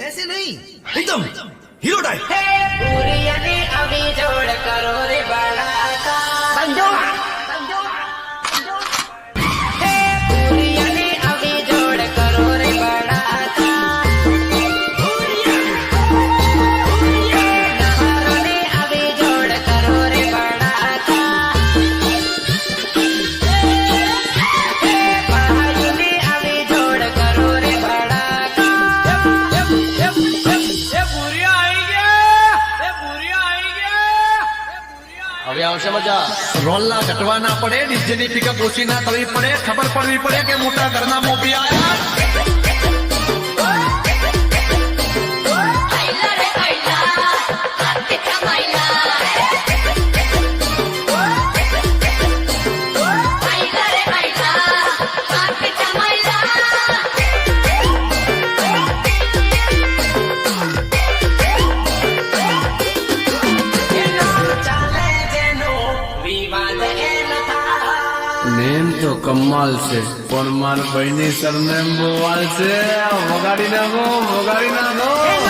ऐसे नहीं एकदम हीरो टाइप पूरी अभी जोड़ करो रे बड़ा का समझो पूरी अभी जोड़ करो रे बड़ा का नहारों अभी जोड़ करो रे बड़ा का भाइयों ने अभी जोड़ करो रे बड़ा का હવે આવશે મજા રોલ ના ઘટવા ના પડે ડીજે ની પિકઅપ ઓછી ના કરવી પડે ખબર પડવી પડે કે મોટા ઘરના મોભી આયા નેમ તો કમાલ છે પણ માર ભાઈની સરનેમ બોવાલ છે વગાડી નાખો